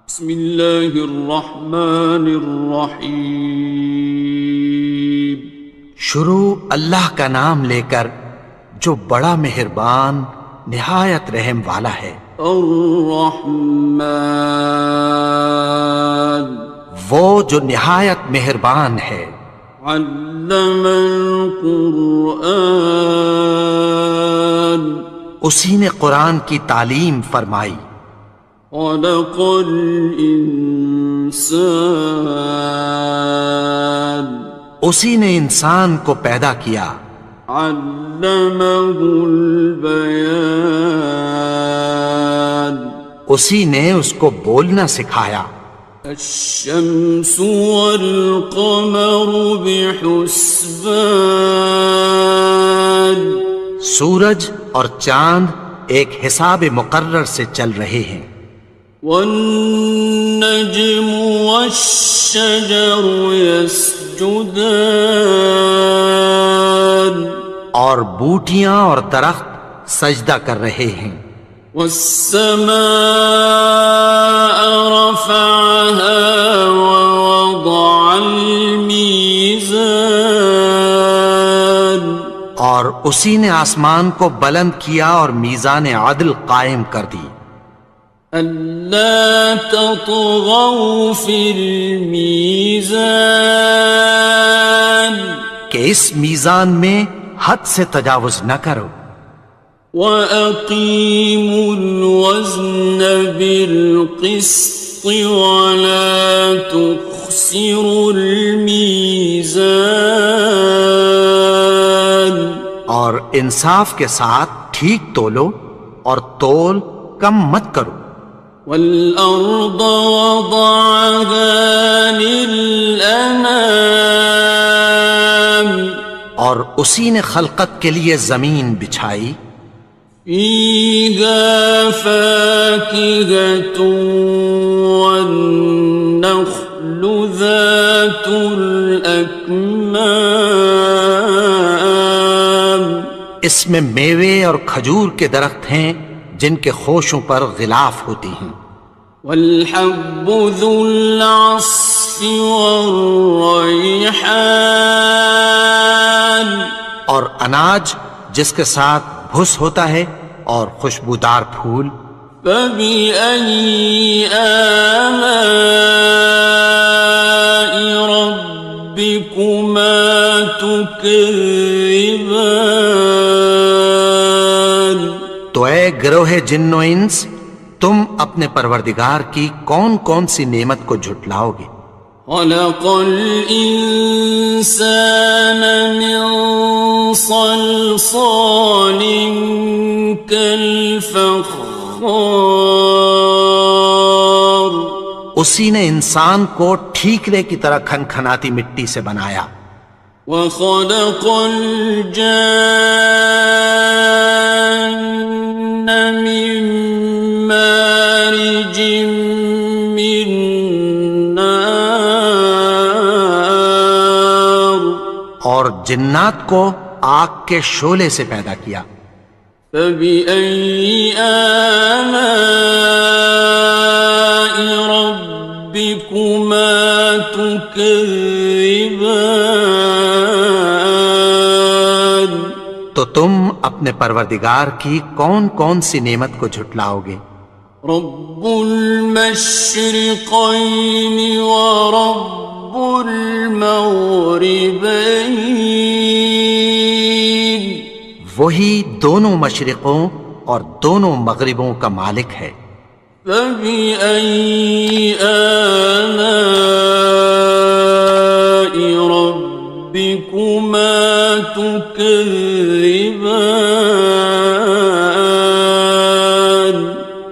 بسم اللہ الرحمن الرحیم۔ شروع اللہ کا نام لے کر جو بڑا مہربان نہایت رحم والا ہے۔ الرحمن، وہ جو نہایت مہربان ہے۔ علم القرآن، اسی نے قرآن کی تعلیم فرمائی۔ خلق الانسان، اسی نے انسان کو پیدا کیا۔ علمہ البیان، اسی نے اس کو بولنا سکھایا۔ الشمس والقمر بحسبان، سورج اور چاند ایک حساب مقرر سے چل رہے ہیں۔ والنجم والشجر يسجدان، اور بوٹیاں اور درخت سجدہ کر رہے ہیں۔ والسماء رفعها ووضع الميزان، اور اسی نے آسمان کو بلند کیا اور میزان عدل قائم کر دی۔ ألا تطغوا في الميزان، کہ اس میزان میں حد سے تجاوز نہ کرو۔ وَأَقِيمُوا الْوَزْنَ بِالْقِسْطِ وَلَا تُخْسِرُوا الْمِيزَانَ، اور انصاف کے ساتھ ٹھیک تولو اور تول کم مت کرو۔ وَالْأَرْضَ وَضَعَهَا لِلْأَنَامِ، اور اسی نے خلقت کے لیے زمین بچھائی۔ فِيهَا فَاكِهَةٌ وَالنَّخْلُ ذَاتُ الْأَكْمَامِ، اس میں میوے اور کھجور کے درخت ہیں جن کے خوشوں پر غلاف ہوتی ہیں۔ وَالْحَبُّ ذُو الْعَصْفِ وَالرَّيْحَانِ، اور اناج جس کے ساتھ بھس ہوتا ہے اور خوشبودار پھول۔ فَبِأَيِّ آلَاءِ رَبِّكُمَا تُكَذِّبَانِ، تو اے گروہ جن و انس، تم اپنے پروردگار کی کون کون سی نعمت کو جھٹلاؤ گے؟ خَلَقَ الْإِنسَانَ مِنْ صَلْصَالٍ كَالْفَخَّارِ، اسی نے انسان کو ٹھیکرے کی طرح کھنکھناتی مٹی سے بنایا۔ وَخَلَقَ الْجَانَّ مِن مَّارِجٍ مِّن نَّارٍ، اور جنات کو آگ کے شعلے سے پیدا کیا۔ فَبِأَيِّ آلَاءِ رَبِّكُمَا تُكَذِّبَانِ، تو تم اپنے پروردگار کی کون کون سی نعمت کو جھٹلاؤ گے؟ رب المشرقین ورب المغربین، وہی دونوں مشرقوں اور دونوں مغربوں کا مالک ہے۔ فَبِأَيِّ آلَاءِ رَبِّكُمَا تُكَذِّبَانِ،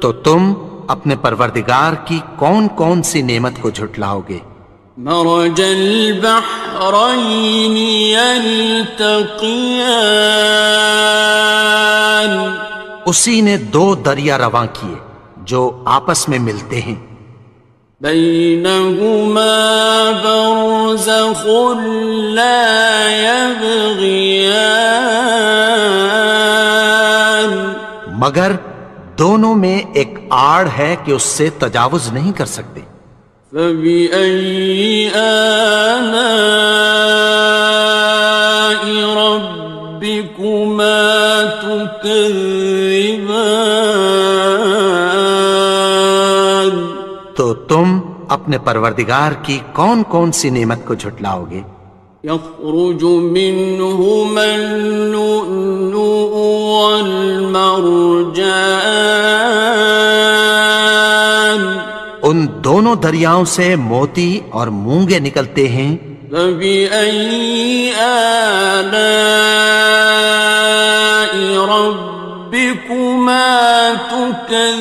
تو تم اپنے پروردگار کی کون کون سی نعمت کو جھٹلاؤ گے؟ مرج البحرین یلتقیان، اسی نے دو دریا رواں کیے جو آپس میں ملتے ہیں۔ بینہما برزخ لا یبغیان، مگر دونوں میں ایک آڑ ہے کہ اس سے تجاوز نہیں کر سکتے۔ فَبِأَيِّ آلَاءِ رَبِّكُمَا تُكَذِّبَانِ؟ تو تم اپنے پروردگار کی کون کون سی نعمت کو جھٹلاؤ گے؟ يَخْرُجُ مِنْهُمَا اللُّؤْلُؤُ وَالْمَرْجَانُ، ان دونوں دریاؤں سے موتی اور مونگے نکلتے ہیں۔ فَبِأَيِّ آلَاءِ رَبِّكُمَا تُكَذِّبَانِ؟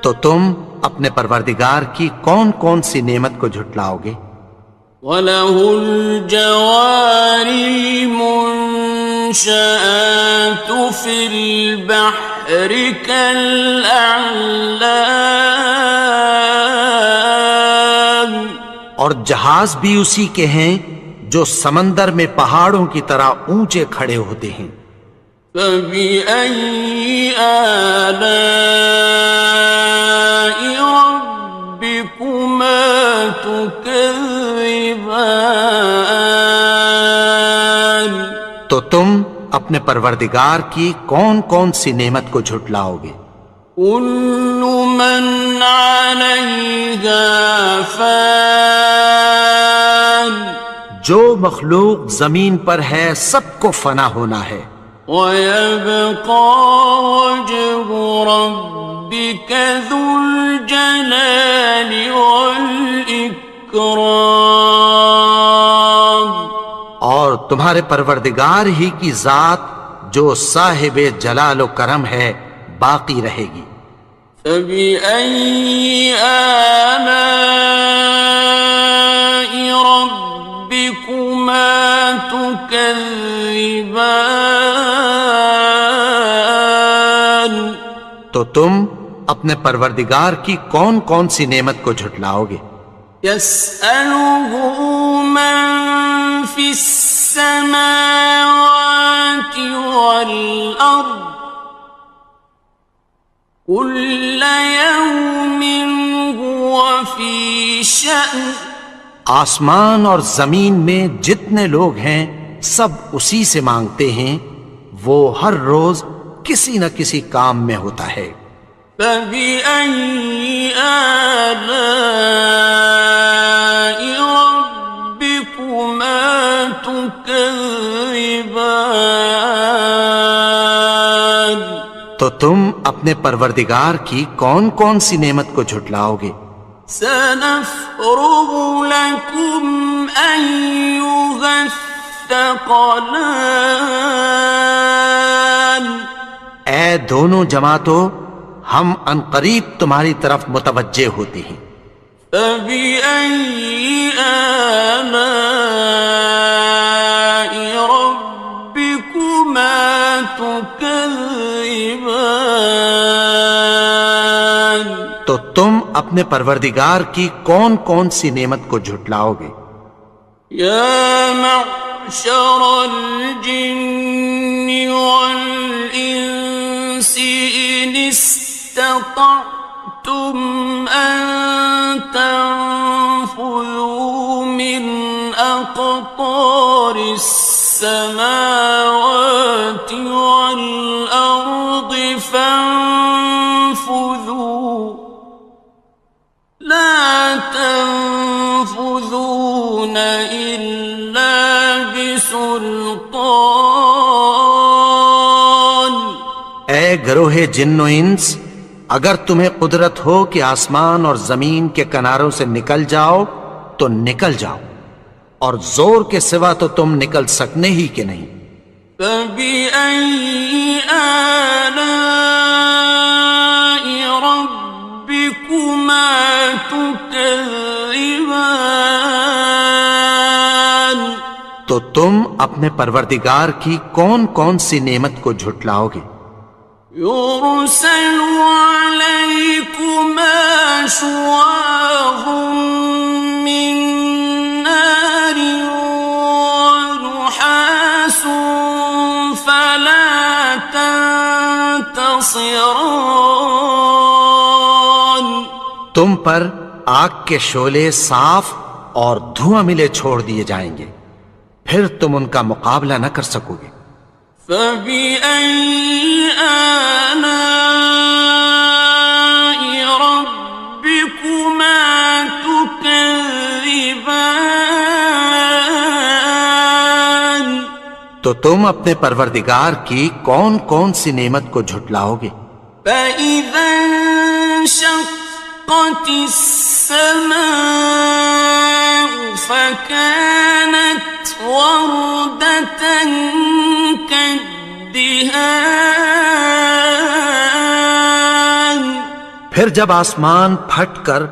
تو تم اپنے پروردگار کی کون کون سی نعمت کو جھٹلاؤ گے؟ وَلَهُ الْجَوَارِ الْمُنشَآتُ فِي الْبَحْرِ كَالْأَعْلَامِ، اور جہاز بھی اسی کے ہیں جو سمندر میں پہاڑوں کی طرح اونچے کھڑے ہوتے ہیں۔ فَبِأَيِّ آلَاءِ رَبِّكُمَا تُكَذِّبَانِ؟ تو تم اپنے پروردگار کی کون کون سی نعمت کو جھٹلاؤ گے؟ كُلُّ مَنْ عَلَيْهَا فَانٍ، جو مخلوق زمین پر ہے سب کو فنا ہونا ہے۔ وَيَبْقَى وَجْهُ رَبِّكَ ذُو الْجَلَالِ وَالْإِكْرَامِ، اور تمہارے پروردگار ہی کی ذات جو صاحب جلال و کرم ہے باقی رہے گی۔ فَبِأَيِّ آلَاءِ رَبِّكُمَا تُكَذِّبَانِ؟ تو تم اپنے پروردگار کی کون کون سی نعمت کو جھٹلاؤ گے؟ يَسْأَلُهُ مَن فِي السَّمَاوَاتِ وَالْأَرْضِ كُلَّ يَوْمٍ هُوَ فِي شَأْنٍ، آسمان اور زمین میں جتنے لوگ ہیں سب اسی سے مانگتے ہیں، وہ ہر روز کسی نہ کسی کام میں ہوتا ہے۔ فَبِأَيِّ آلَاءِ رَبِّكُمَا تُكَذِّبَانِ؟ تو تم اپنے پروردگار کی کون کون سی نعمت کو جھٹلاؤ گے؟ سَنَفْرُغُ لَكُمْ أَيُّهَ الثَّقَلَانِ، اے دونوں جماعتوں ہم عنقریب تمہاری طرف متوجہ ہوتے ہیں۔ فَبِأَيِّ آلَاءِ رَبِّكُمَا تُكَذِّبَانِ؟ تو تم اپنے پروردگار کی کون کون سی نعمت کو جھٹلاؤ گے؟ يَا مَعْشَرَ الْجِنِّ وَالْإِنسِ إِنِ اسْتَطَعْتُمْ أَن تَنفُذُوا مِنْ أَقْطَارِ السَّمَاوَاتِ وَالْأَرْضِ فَانفُذُوا لَا تَنفُذُونَ إِلَّا بِسُلْطَانٍ۔ اے گروہ جن و انس، اگر تمہیں قدرت ہو کہ آسمان اور زمین کے کناروں سے نکل جاؤ تو نکل جاؤ، اور زور کے سوا تو تم نکل سکنے ہی کہ نہیں۔ فَبِأَيِّ آلَاءِ رَبِّكُمَا تُكَذِّبَانِ؟ تو تم اپنے پروردگار کی کون کون سی نعمت کو جھٹلاؤ گے؟ يُرْسَلُ عَلَيْكُمَا شُوَاظٌ مِّن نَّارٍ وَنُحَاسٌ ينتصران تم پر آگ کے شعلے صاف اور دھواں ملے چھوڑ دیے جائیں گے، پھر تم ان کا مقابلہ نہ کر سکو گے۔ فبأي آلاء ربكما تكذبان تو تم اپنے پروردگار کی کون کون سی نعمت کو جھٹلاؤ گے؟ فإذا انشقت السماء فكانت وردة كالدهان پھر جب آسمان پھٹ کر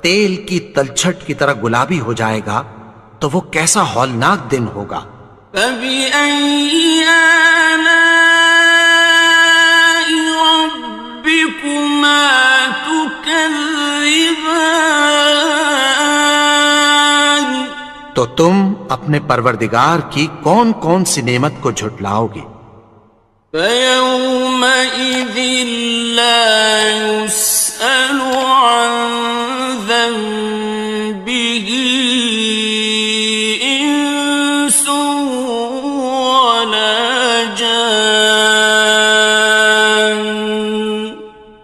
تیل کی تلچھٹ کی طرح گلابی ہو جائے گا تو وہ کیسا ہولناک دن ہوگا۔ فبأي آلاء ربكما تكذبان تو تم اپنے پروردگار کی کون کون سی نعمت کو جھٹلاؤ گے؟ فيومئذ لا يسأل عن ذنبه إنس ولا جان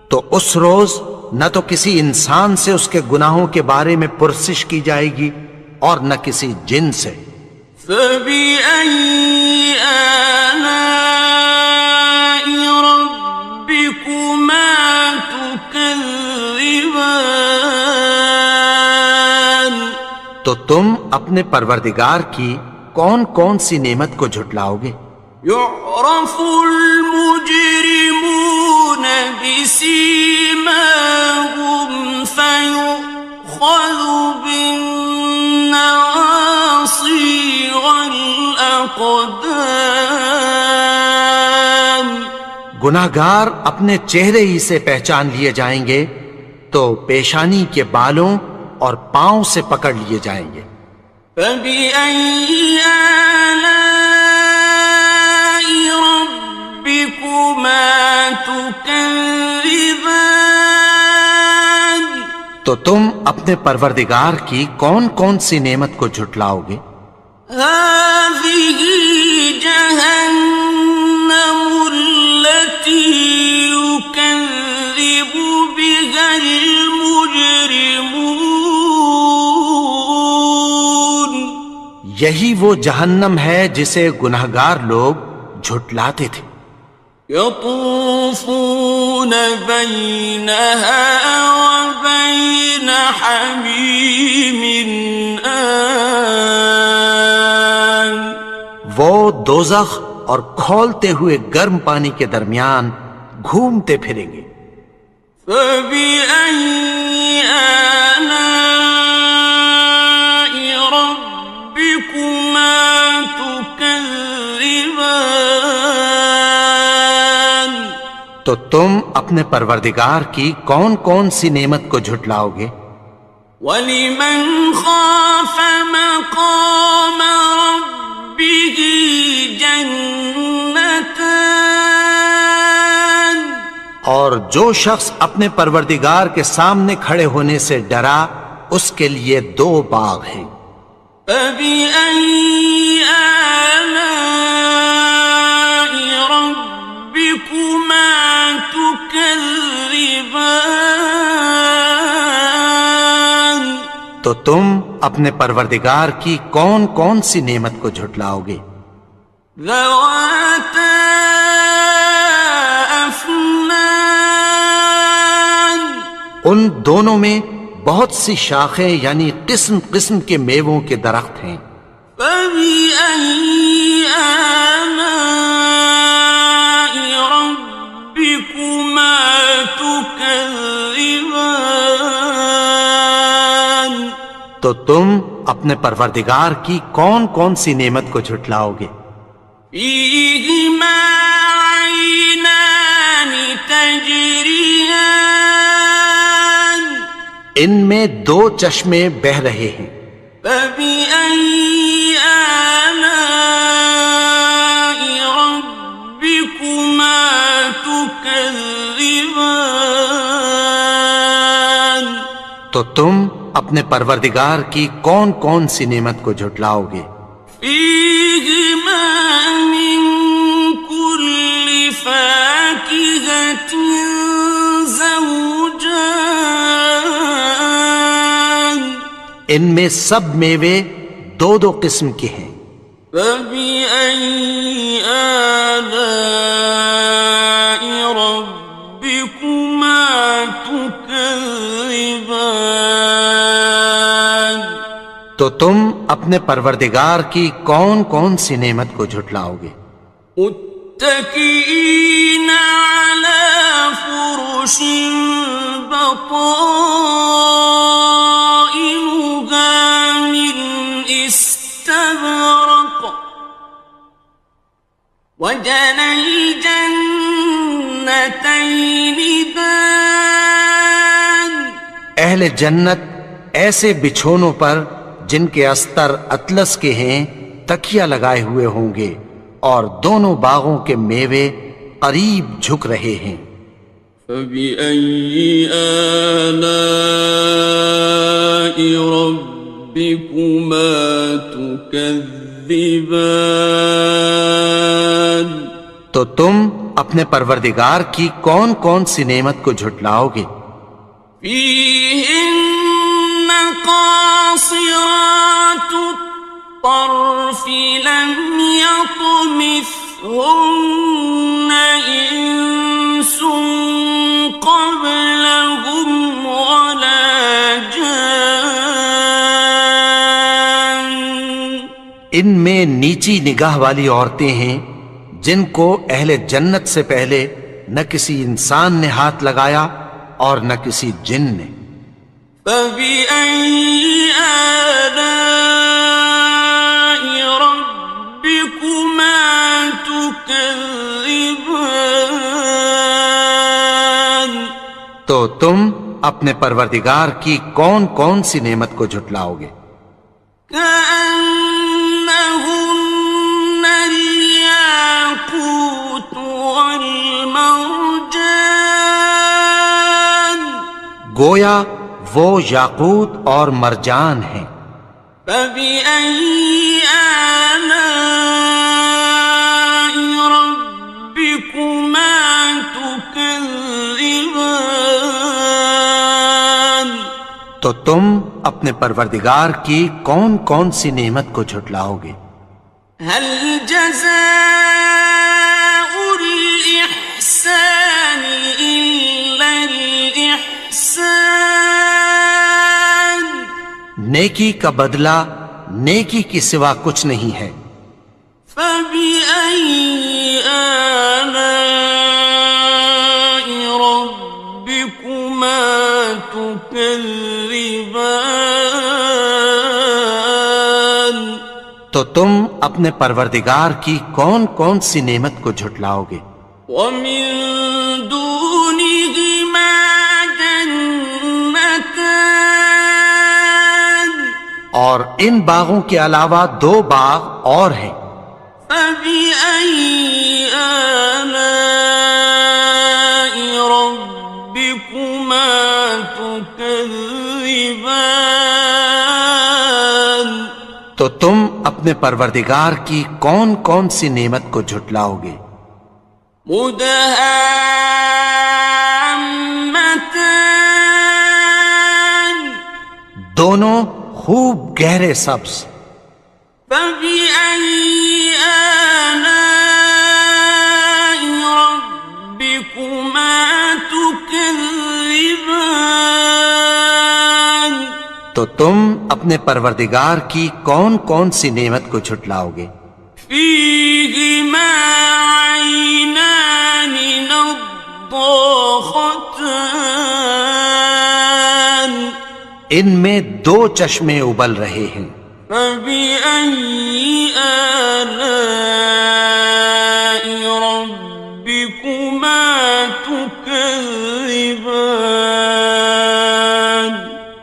تو اس روز نہ تو کسی انسان سے اس کے گناہوں کے بارے میں پرسش کی جائے گی اور نہ کسی جن سے۔ فبأي آلاء ربكما تكذبان تو تم اپنے پروردگار کی کون کون سی نعمت کو جھٹلاؤ گے؟ يعرف المجرمون بسيماهم فيؤخذ بالنواصي والأقدام گناہگار اپنے چہرے ہی سے پہچان لیے جائیں گے تو پیشانی کے بالوں اور پاؤں سے پکڑ لیے جائیں گے۔ فبأي آلاء ربكما تكذبان تو تم اپنے پروردگار کی کون کون سی نعمت کو جھٹلاؤ گے؟ هذه جهنم التي يكذب بها المجرمون یہی وہ جہنم ہے جسے گناہگار لوگ جھٹلاتے تھے۔ يطوفون بينها وبين حميم آن وہ دوزخ اور کھولتے ہوئے گرم پانی کے درمیان گھومتے پھریں گے۔ فبأي آلاء ربكما تكذبان تو تم اپنے پروردگار کی کون کون سی نعمت کو جھٹلاؤ گے؟ وَلِمَنْ خَافَ مَقَامَ رَبِّهِ جَنَّتَانِ اور جو شخص اپنے پروردگار کے سامنے کھڑے ہونے سے ڈرا اس کے لیے دو باغ ہیں۔ فَبِأَيِّ آلَاءِ رَبِّكُمَا تُكَذِّبَانِ تو تم اپنے پروردگار کی کون کون سی نعمت کو جھٹلاؤ گے؟ ذَوَاتَا أَفْنَانٍ ان دونوں میں بہت سی شاخیں یعنی قسم قسم کے میووں کے درخت ہیں۔ فَبِأَيِّ آلَاءِ رَبِّكُمَا تُكَذِّبَانِ تو تم اپنے پروردگار کی کون کون سی نعمت کو جھٹلاؤ گے؟ فِيهِمَا عَيْنَانِ تَجْرِيَانِ ان میں دو چشمے بہہ رہے ہیں۔ فَبِأَيِّ آلَاءِ رَبِّكُمَا تُكَذِّبَانِ تكذبان تو تم اپنے پروردگار کی کون کون سی نعمت کو جھٹلاؤ گے؟ فيهما من كل فاكهة زوجان ان میں سب میوے دو دو قسم کے ہیں۔ فبأي آلاء ربكما تكذبان تو تم اپنے پروردگار کی کون کون سی نعمت کو جھٹلاؤ گے؟ متكئين على فرش بطائنها من استبرق وجنى الجنتين دان اہل جنت ایسے بچھونوں پر جن کے استر اطلس کے ہیں تکیہ لگائے ہوئے ہوں گے، اور دونوں باغوں کے میوے قریب جھک رہے ہیں۔ فبأي آلاء ربكما تكذبان تو تم اپنے پروردگار کی کون کون سی نعمت کو جھٹلاؤ گے؟ فيهن قاصرات الطرف لم يطمثهن إنس قبلهم ولا جان ان میں نیچی نگاہ والی عورتیں ہیں جن کو اہل جنت سے پہلے نہ کسی انسان نے ہاتھ لگایا اور نہ کسی جن نے۔ فبأي آلاء ربكما تكذبان تو تم اپنے پروردگار کی کون کون سی نعمت کو جھٹلاؤ گے؟ كأنهن الياقوت والمرجان گویا وہ یاقوت اور مرجان ہیں۔ فبأي آلاء ربكما تكذبان تو تم اپنے پروردگار کی کون کون سی نعمت کو جھٹلاؤ گے؟ هل جزاء الإحسان إلا الإحسان نیکی کا بدلہ نیکی کی سوا کچھ نہیں ہے۔ فبأي آلاء ربكما تكذبان تو تم اپنے پروردگار کی کون کون سی نعمت کو جھٹلاؤ گے؟ ومن دونهما جنتان اور ان باغوں کے علاوہ دو باغ اور ہیں۔ فبأي آلاء ربكما تكذبان تو تم اپنے پروردگار کی کون کون سی نعمت کو جھٹلاؤ گے؟ مدهامتان دونوں خوب گہرے سبز۔ فبأي آلاء ربكما تكذبان تو تم اپنے پروردگار کی کون کون سی نعمت کو جھٹلاؤ گے؟ فيهما عينان نضاختان ان میں دو چشمے ابل رہے ہیں۔ فبأي آلاء ربكما تكذبان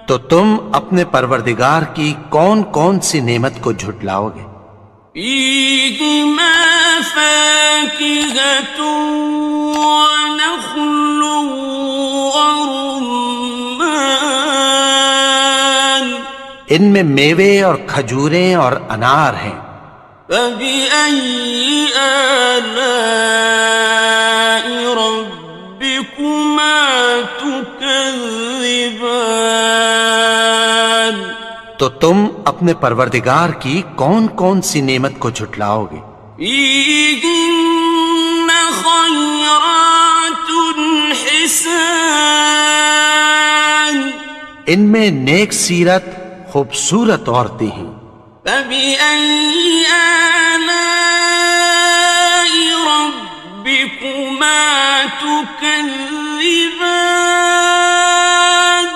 تو تم اپنے پروردگار کی کون کون سی نعمت کو جھٹلاؤ گے؟ فيهما فاكهة ونخل ورمان ان میں میوے اور کھجوریں اور انار ہیں. فبأي آلاء ربكما تكذبان تو تم اپنے پروردگار کی کون کون سی نعمت کو جھٹلاؤ گے؟ فيهن خيرات حسان ان میں نیک سیرت خوبصورت عورتیں ہیں. فبأي آلاء ربكما تكذبان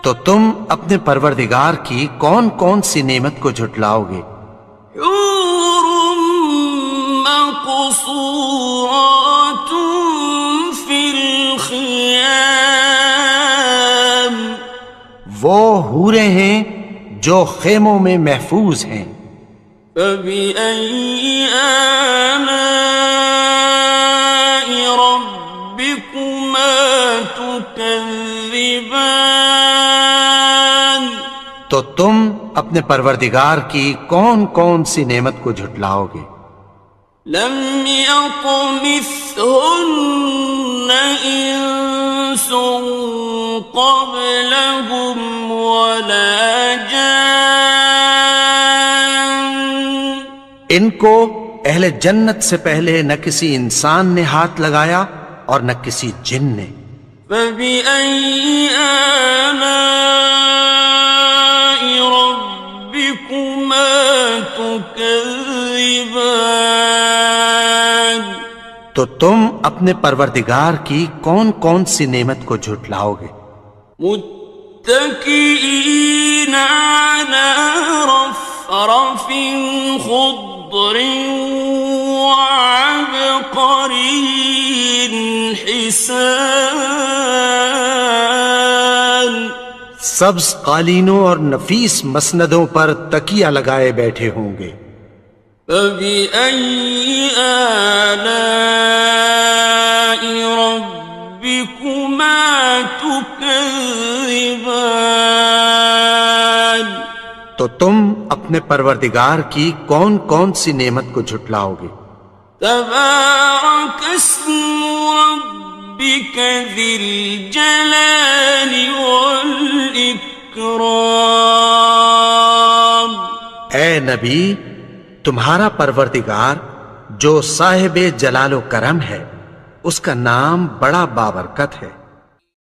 تو تم اپنے پروردگار کی کون کون سی نعمت کو جھٹلاؤ گے؟ حور مقصورات في الخيام وہ حوریں ہیں جو خیموں میں محفوظ ہیں. فبأي آلاء ربكما تكذبان تو تم اپنے پروردگار کی کون کون سی نعمت کو جھٹلاؤ گے؟ لم يطمثهن إنس قبلهم ولا جان ان کو اہل جنت سے پہلے نہ کسی انسان نے ہاتھ لگایا اور نہ کسی جن نے. فبأي آلاء ربكما تكذبان تو تم اپنے پروردگار کی کون کون سی نعمت کو جھٹلاؤ گے؟ متكئين على رفرف خضر وعبقري حسان سبز قالینوں اور نفیس مسندوں پر تکیہ لگائے بیٹھے ہوں گے. فبأي آلاء ربكما تكذبان تو تم اپنے پروردگار کی کون کون سی نعمت کو جھٹلاؤ گے؟ تبارك اسم ربك ذي الجلال والإكرام اے نبی، تمہارا پروردگار جو صاحب جلال و کرم ہے، اس کا نام بڑا بابرکت ہے.